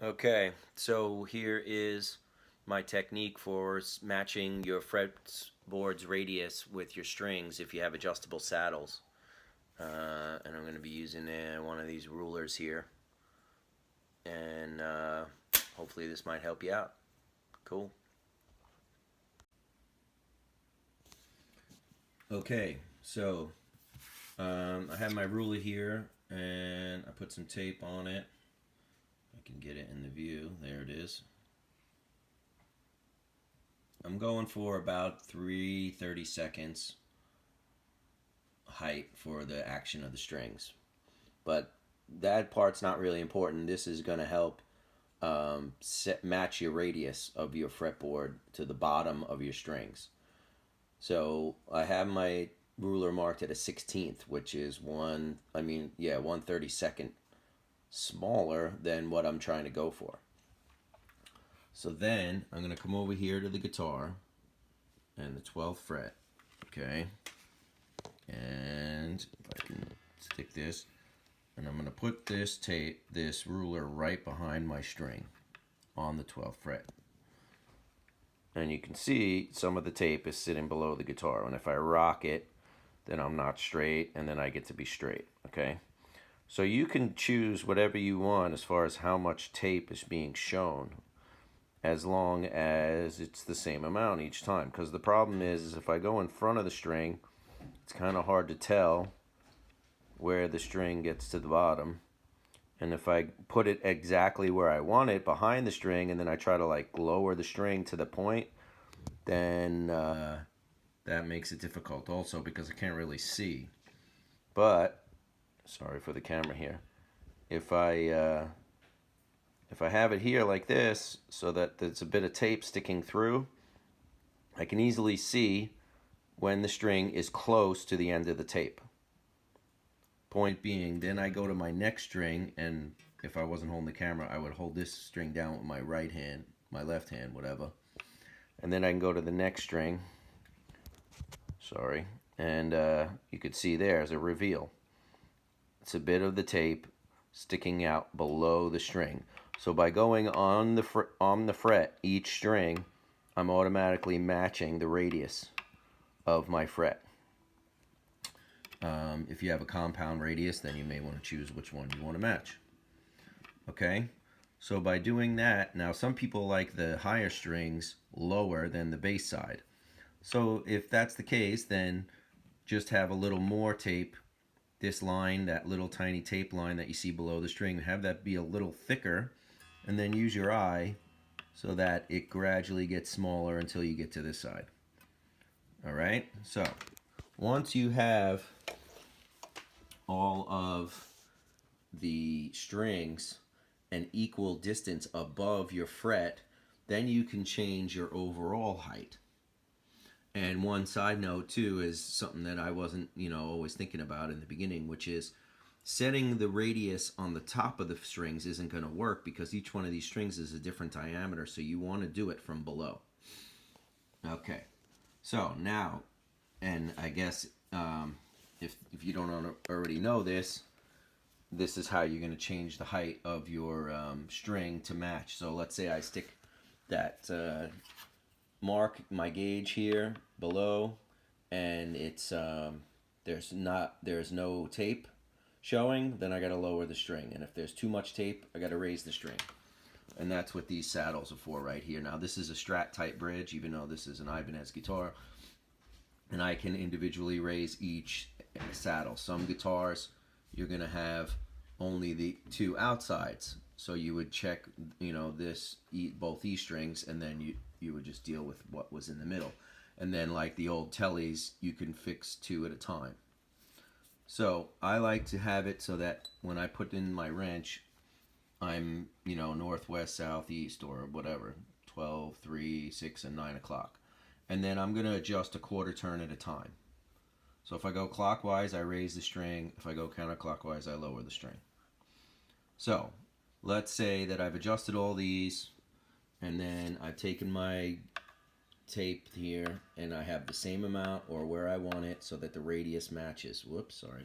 Okay, so here is my technique for matching your fretboard's radius with your strings if you have adjustable saddles. And I'm going to be using one of these rulers here. And hopefully this might help you out. Cool. Okay, so I have my ruler here and I put some tape on it. I can get it in the view. There it is. I'm going for about 30 seconds height for the action of the strings. But that part's not really important. This is going to help match your radius of your fretboard to the bottom of your strings. So I have my ruler marked at a 16th, which is 1/32 smaller than what I'm trying to go for. So then I'm going to come over here to the guitar and the 12th fret, okay? And if I can stick this, and I'm going to put this ruler right behind my string on the 12th fret. And you can see some of the tape is sitting below the guitar, and if I rock it, then I'm not straight, and then I get to be straight, okay? So you can choose whatever you want as far as how much tape is being shown, as long as it's the same amount each time. Because the problem is if I go in front of the string, it's kind of hard to tell where the string gets to the bottom. And if I put it exactly where I want it, behind the string, and then I try to like lower the string to the point, then that makes it difficult also because I can't really see. But, sorry for the camera here, if I have it here like this, so that there's a bit of tape sticking through, I can easily see when the string is close to the end of the tape. Point being, then I go to my next string, and if I wasn't holding the camera, I would hold this string down with my right hand, my left hand, whatever. And then I can go to the next string, sorry, and you could see there's a reveal. It's a bit of the tape sticking out below the string. So by going on the fret each string, I'm automatically matching the radius of my fret. If you have a compound radius, then you may want to choose which one you want to match. Okay, so by doing that, now some people like the higher strings lower than the bass side. So if that's the case, then just have a little more tape. This line, that little tiny tape line that you see below the string, have that be a little thicker, and then use your eye so that it gradually gets smaller until you get to this side. All right, so once you have all of the strings an equal distance above your fret, then you can change your overall height. And one side note too is something that I wasn't, always thinking about in the beginning, which is setting the radius on the top of the strings isn't going to work because each one of these strings is a different diameter, so you want to do it from below. Okay, so now, and I guess if you don't already know this, this is how you're going to change the height of your string to match. So let's say I stick that mark my gauge here below, and it's there's no tape showing, then I got to lower the string, and if there's too much tape, I got to raise the string. And that's what these saddles are for right here. Now this is a Strat type bridge, even though this is an Ibanez guitar, and I can individually raise each saddle. Some guitars you're going to have only the two outsides, so you would check both E strings, and then you would just deal with what was in the middle. And then like the old Tellys, you can fix two at a time. So I like to have it so that when I put in my wrench, I'm northwest, southeast, or whatever, 12, 3, 6, and 9 o'clock. And then I'm going to adjust a quarter turn at a time. So if I go clockwise, I raise the string. If I go counterclockwise, I lower the string. So let's say that I've adjusted all these, and then I've taken my tape here, and I have the same amount or where I want it so that the radius matches. Whoops, sorry.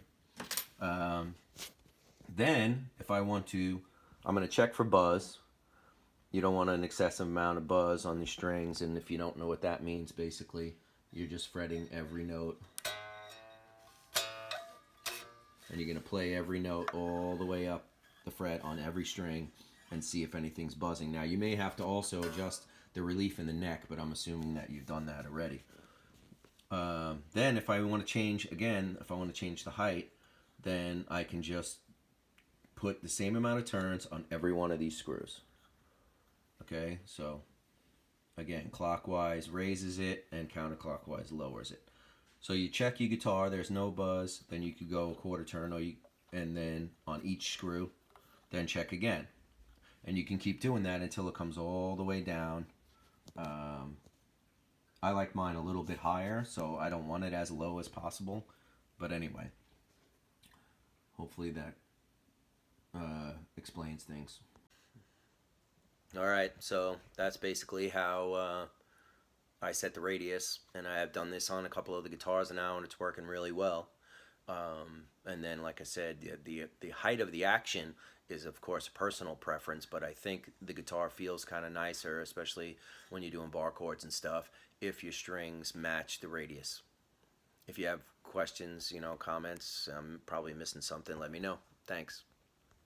Then if I want to, I'm going to check for buzz. You don't want an excessive amount of buzz on the strings, and if you don't know what that means, basically you're just fretting every note, and you're going to play every note all the way up the fret on every string and see if anything's buzzing. Now you may have to also adjust the relief in the neck, but I'm assuming that you've done that already. Then if I want to change, again, if I want to change the height, then I can just put the same amount of turns on every one of these screws. Okay, so again, clockwise raises it and counterclockwise lowers it. So you check your guitar, there's no buzz, then you could go a quarter turn, and then on each screw, then check again. And you can keep doing that until it comes all the way down. I like mine a little bit higher, so I don't want it as low as possible. But anyway, hopefully that explains things. Alright, so that's basically how I set the radius, and I have done this on a couple of the guitars now, and it's working really well. And then, like I said, the height of the action is, of course, personal preference, but I think the guitar feels kind of nicer, especially when you're doing bar chords and stuff, if your strings match the radius. If you have questions, comments, I'm probably missing something, let me know. Thanks.